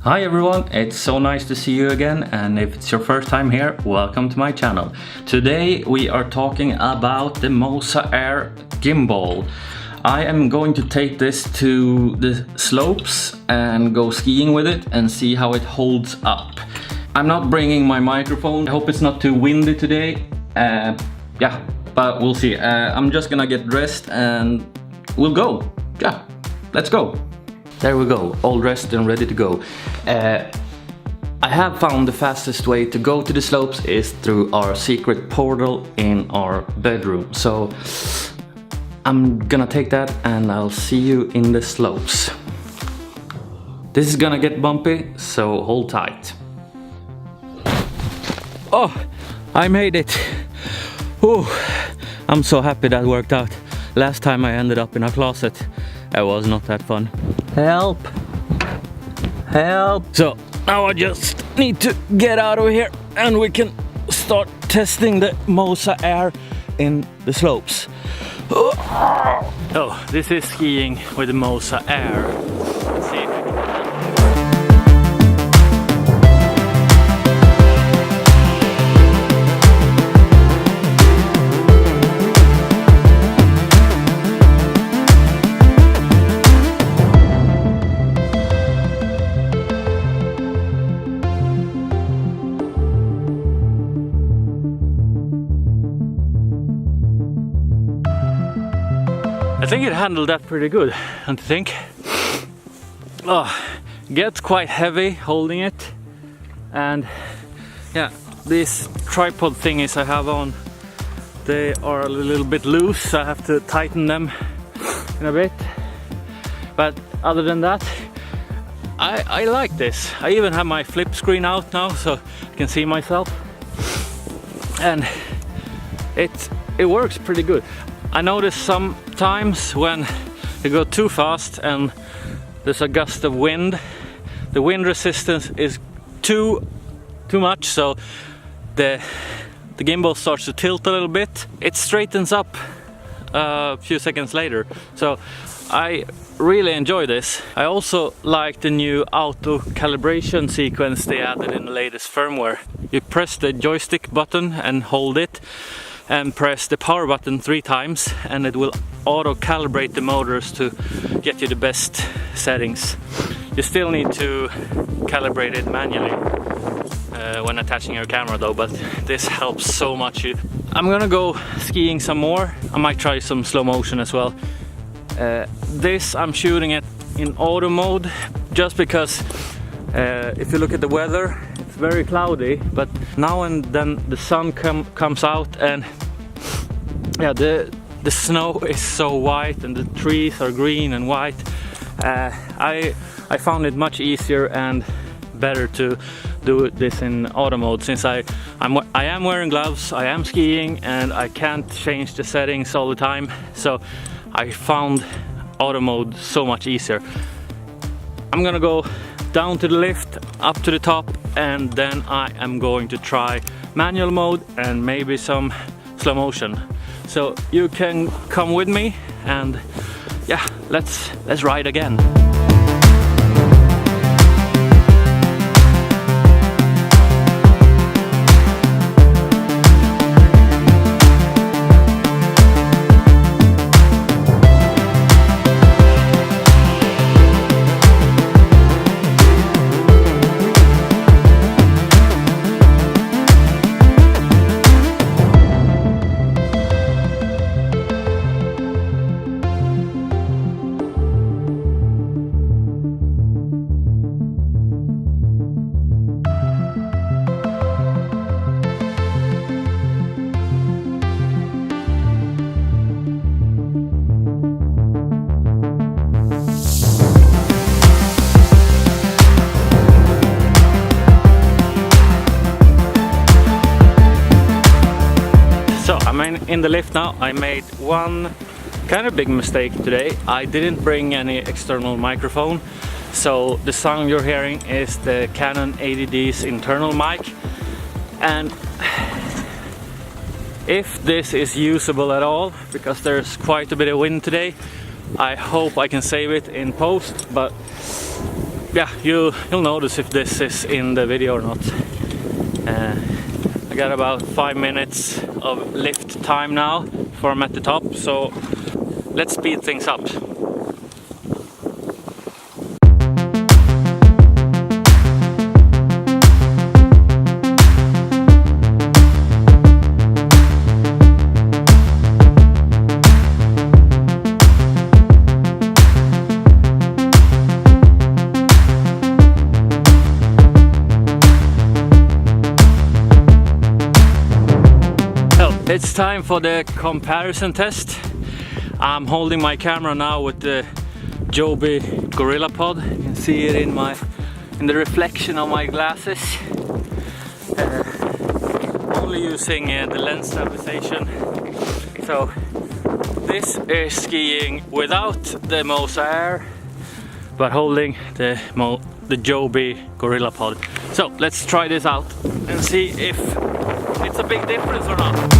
Hi everyone, it's so nice to see you again, and if it's your first time here, welcome to my channel. Today we are talking about the Moza Air gimbal. I am going to take this to the slopes and go skiing with it and see how it holds up. I'm not bringing my microphone. I hope it's not too windy today. Yeah, but we'll see. I'm just gonna get dressed and we'll go. Yeah, let's go. There we go, all dressed and ready to go. I have found the fastest way to go to the slopes is through our secret portal in our bedroom. So I'm gonna take that and I'll see you in the slopes. This is gonna get bumpy, so hold tight. Oh, I made it. Ooh, I'm so happy that worked out. Last time I ended up in a closet. It was not that fun. Help! Help! So now I just need to get out of here and we can start testing the Moza Air in the slopes. Oh, this is skiing with the Moza Air. Let's see if we can. I think it handled that pretty good, don't you think? Oh, gets quite heavy holding it, and yeah, these tripod thingies I have on, they are a little bit loose, so I have to tighten them in a bit. But other than that, I like this. I even have my flip screen out now, so I can see myself, and it works pretty good. I notice sometimes when you go too fast and there's a gust of wind, the wind resistance is too much, so the gimbal starts to tilt a little bit. It straightens up a few seconds later, so I really enjoy this. I also like the new auto calibration sequence they added in the latest firmware. You press the joystick button and hold it, and press the power button 3 times, and it will auto calibrate the motors to get you the best settings. You still need to calibrate it manually when attaching your camera though, but this helps so much. I'm gonna go skiing some more. I might try some slow motion as well. This I'm shooting it in auto mode just because if you look at the weather, it's very cloudy, but now and then the sun comes out, and yeah, the snow is so white and the trees are green and white. I found it much easier and better to do this in auto mode, since I am wearing gloves, I am skiing, and I can't change the settings all the time, so I found auto mode so much easier. I'm gonna go down to the lift, up to the top, and then I am going to try manual mode and maybe some slow motion. So you can come with me, and yeah, let's ride again. In the lift now, I made one kind of big mistake today. I didn't bring any external microphone, so the sound you're hearing is the Canon 80D's internal mic, and if this is usable at all, because there's quite a bit of wind today, I hope I can save it in post, but yeah, you'll notice if this is in the video or not. I got about 5 minutes of lift time now before I'm at the top, so let's speed things up. It's time for the comparison test. I'm holding my camera now with the Joby GorillaPod. You can see it in the reflection of my glasses. Only using the lens stabilization. So this is skiing without the Moza Air, but holding the Joby GorillaPod. So let's try this out and see if it's a big difference or not.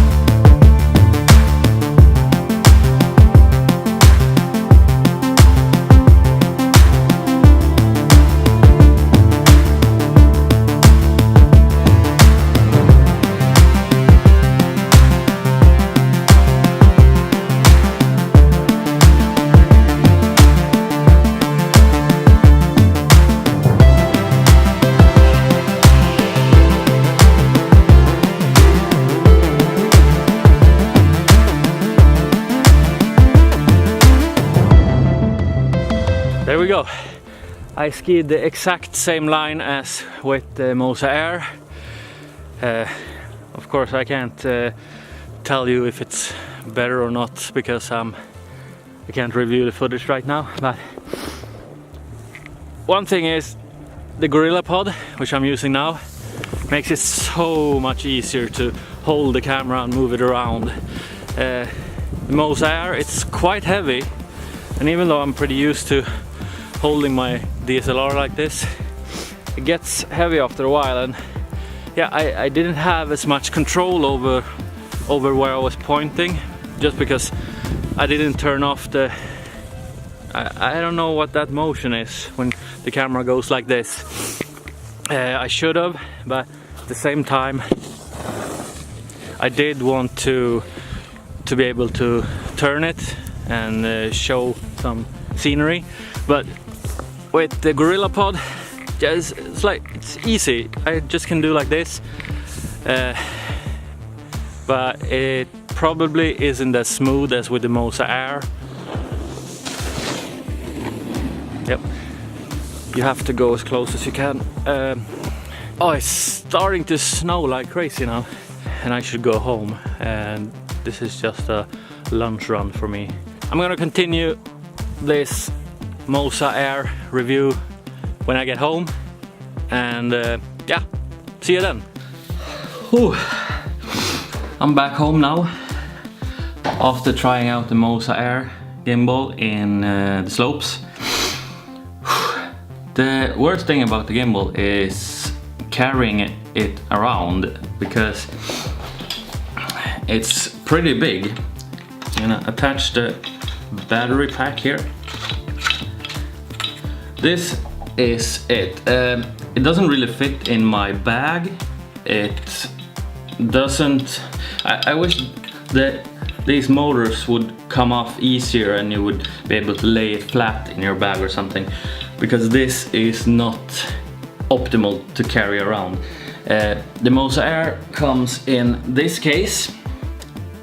There we go. I skied the exact same line as with the Moza Air. Of course I can't tell you if it's better or not because I can't review the footage right now, but one thing is the GorillaPod, which I'm using now, makes it so much easier to hold the camera and move it around. The Moza Air, it's quite heavy, and even though I'm pretty used to holding my DSLR like this, it gets heavy after a while, and yeah, I didn't have as much control over where I was pointing, just because I didn't turn off the I don't know what that motion is when the camera goes like this. I should have, but at the same time I did want to be able to turn it and show some scenery, but with the GorillaPod, it's easy. I just can do like this, but it probably isn't as smooth as with the Moza Air. Yep, you have to go as close as you can. Oh, it's starting to snow like crazy now, and I should go home, and this is just a lunch run for me. I'm gonna continue this Moza Air review when I get home, and yeah, see you then. Whew. I'm back home now after trying out the Moza Air gimbal in the slopes. The worst thing about the gimbal is carrying it around, because it's pretty big. I'm gonna attach the battery pack here. This is it. It doesn't really fit in my bag. It doesn't. I wish that these motors would come off easier and you would be able to lay it flat in your bag or something, because this is not optimal to carry around. The Moza Air comes in this case,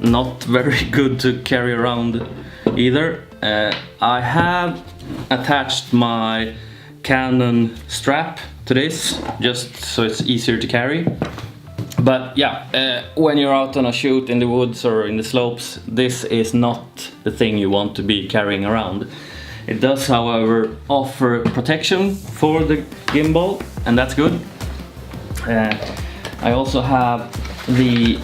not very good to carry around either. I have attached my Canon strap to this just so it's easier to carry. But yeah, when you're out on a shoot in the woods or in the slopes, this is not the thing you want to be carrying around. It does, however, offer protection for the gimbal, and that's good. I also have the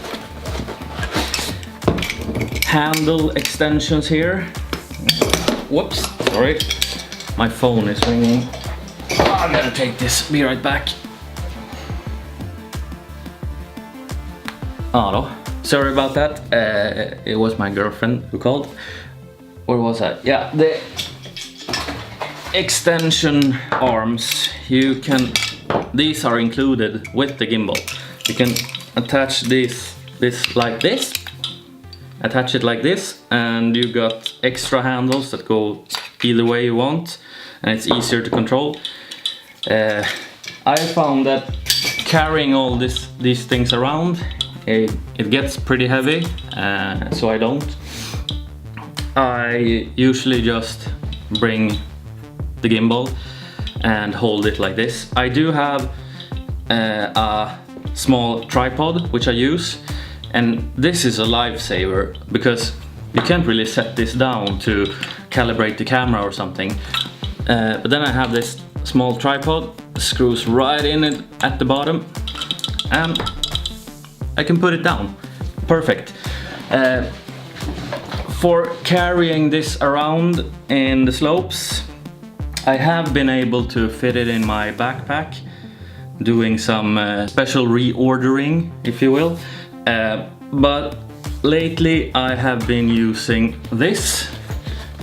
handle extensions here. Whoops, sorry, my phone is ringing. Oh, I'm gonna take this, be right back. Oh no, sorry about that. It was my girlfriend who called. Where was that? Yeah, extension arms. These are included with the gimbal. You can attach this like this, attach it like this, and you got extra handles that go either way you want, and it's easier to control. I found that carrying all these things around, it gets pretty heavy, so I don't. I usually just bring the gimbal and hold it like this. I do have a small tripod which I use, and this is a lifesaver because you can't really set this down to calibrate the camera or something. But then I have this small tripod, screws right in it at the bottom, and I can put it down. Perfect. For carrying this around in the slopes, I have been able to fit it in my backpack, doing some special reordering, if you will. But lately I have been using this.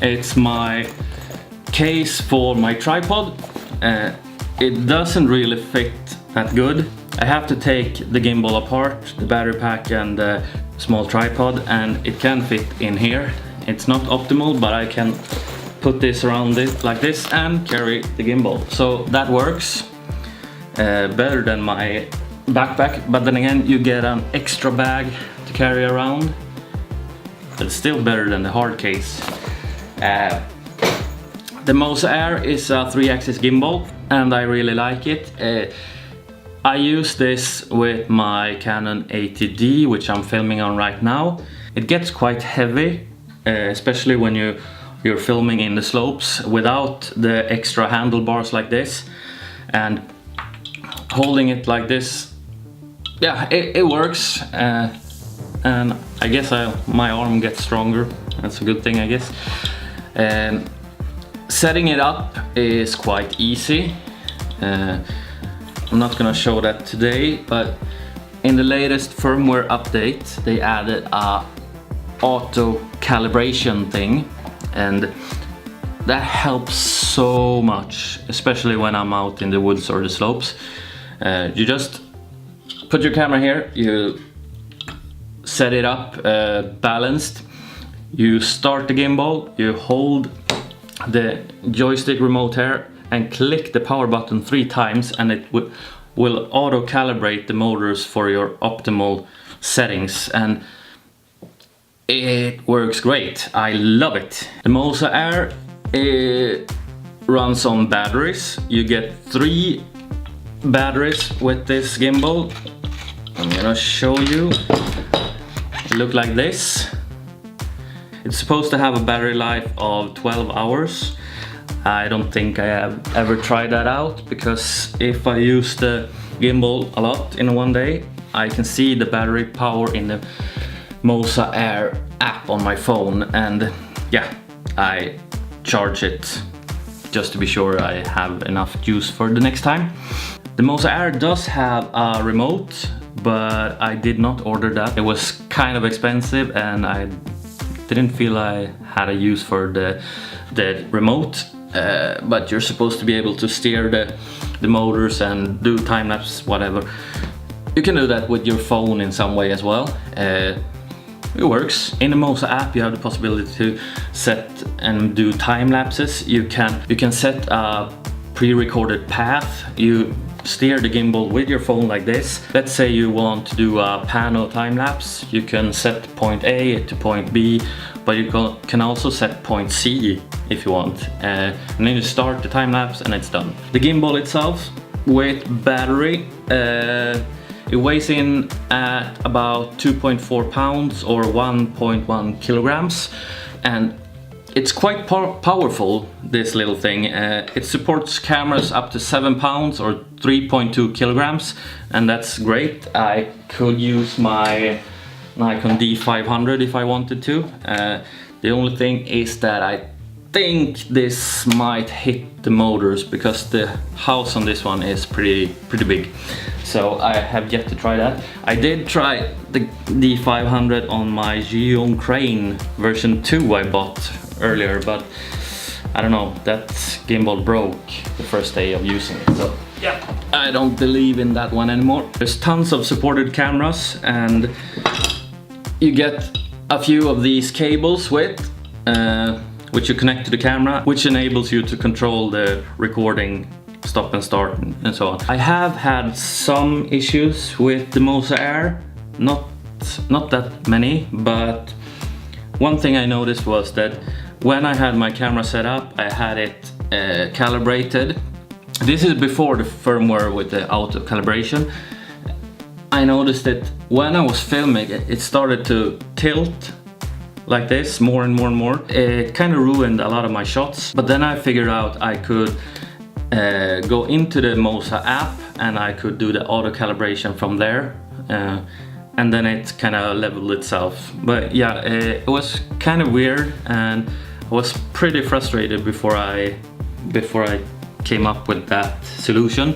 It's my case for my tripod. It doesn't really fit that good. I have to take the gimbal apart, the battery pack and the small tripod, and it can fit in here. It's not optimal, but I can put this around it like this and carry the gimbal. So that works better than my backpack, but then again you get an extra bag to carry around. But it's still better than the hard case. The Moza Air is a 3-axis gimbal and I really like it. I use this with my Canon 80D, which I'm filming on right now. It gets quite heavy, especially when you're filming in the slopes without the extra handlebars like this. And holding it like this, yeah, it works. And I guess my arm gets stronger. That's a good thing, I guess. Setting it up is quite easy. I'm not gonna show that today, but in the latest firmware update they added a auto calibration thing, and that helps so much, especially when I'm out in the woods or the slopes. You just put your camera here, you set it up balanced, you start the gimbal, you hold the joystick remote here and click the power button 3 times, and it will auto calibrate the motors for your optimal settings, and it works great. I love it. The Moza Air runs on batteries. You get 3 batteries with this gimbal. I'm gonna show you. It looks like this. It's supposed to have a battery life of 12 hours. I don't think I have ever tried that out, because if I use the gimbal a lot in one day, I can see the battery power in the Moza Air app on my phone, and yeah, I charge it just to be sure I have enough juice for the next time. The Moza Air does have a remote, but I did not order that. It was kind of expensive and I didn't feel I had a use for the remote. But you're supposed to be able to steer the motors and do time-lapse, whatever. You can do that with your phone in some way as well. It works. In the Moza app you have the possibility to set and do time-lapses. You can set a pre-recorded path. You steer the gimbal with your phone like this. Let's say you want to do a pano time-lapse. You can set point A to point B, but you can also set point C if you want. And then you start the time-lapse and it's done. The gimbal itself, with battery, it weighs in at about 2.4 pounds or 1.1 kilograms, and it's quite powerful, this little thing. It supports cameras up to 7 pounds or 3.2 kilograms, and that's great. I could use my Nikon D500 if I wanted to. The only thing is that I think this might hit the motors, because the house on this one is pretty big. So I have yet to try that. I did try the D500 on my Geon Crane version 2 I bought earlier, but I don't know, that gimbal broke the first day of using it, so yeah, I don't believe in that one anymore. There's tons of supported cameras, and you get a few of these cables with which you connect to the camera, which enables you to control the recording, stop and start, and so on. I have had some issues with the Moza Air, not that many, but one thing I noticed was that when I had my camera set up, I had it calibrated. This is before the firmware with the auto calibration. I noticed that when I was filming, it started to tilt like this more and more and more. It kind of ruined a lot of my shots, but then I figured out I could go into the Moza app and I could do the auto calibration from there, and then it kind of leveled itself. But yeah, it was kind of weird, and I was pretty frustrated before I came up with that solution.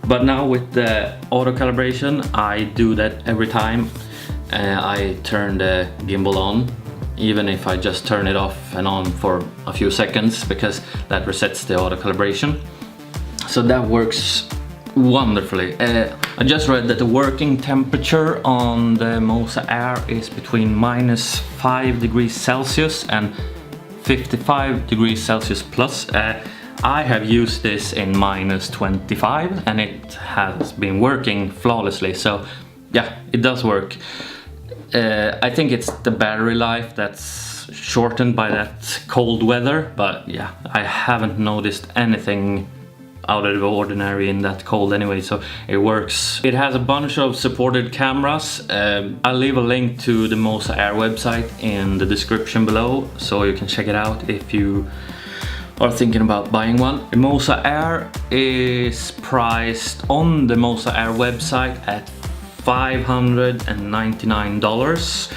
But now with the auto calibration, I do that every time I turn the gimbal on, even if I just turn it off and on for a few seconds, because that resets the auto calibration. So that works wonderfully. I just read that the working temperature on the Moza Air is between -5 degrees Celsius and 55 degrees Celsius plus. I have used this in -25 and it has been working flawlessly, so yeah, it does work. I think it's the battery life that's shortened by that cold weather, but yeah, I haven't noticed anything out of the ordinary in that cold anyway, so it works. It has a bunch of supported cameras. I'll leave a link to the Moza Air website in the description below, so you can check it out if you are thinking about buying one. The Moza Air is priced on the Moza Air website at $599.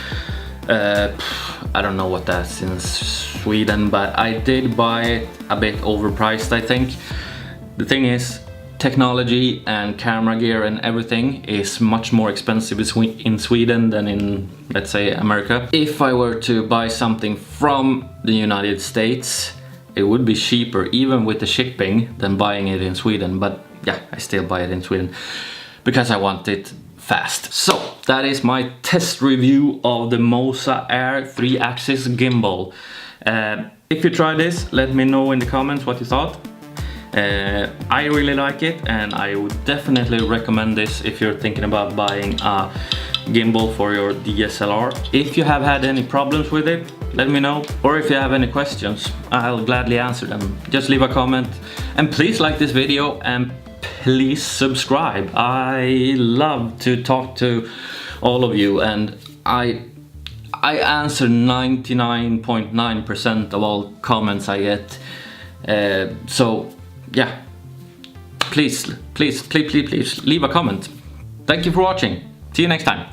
I don't know what that's in Sweden, but I did buy it a bit overpriced, I think. The thing is, technology and camera gear and everything is much more expensive in Sweden than in, let's say, America. If I were to buy something from the United States, it would be cheaper, even with the shipping, than buying it in Sweden. But yeah, I still buy it in Sweden because I want it fast. So that is my test review of the Moza Air 3-axis gimbal. If you try this, let me know in the comments what you thought. I really like it, and I would definitely recommend this if you're thinking about buying a gimbal for your DSLR. If you have had any problems with it, let me know, or if you have any questions, I'll gladly answer them. Just leave a comment, and please like this video, and please subscribe. I love to talk to all of you, and I answer 99.9% of all comments I get. So yeah, please leave a comment. Thank you for watching. See you next time.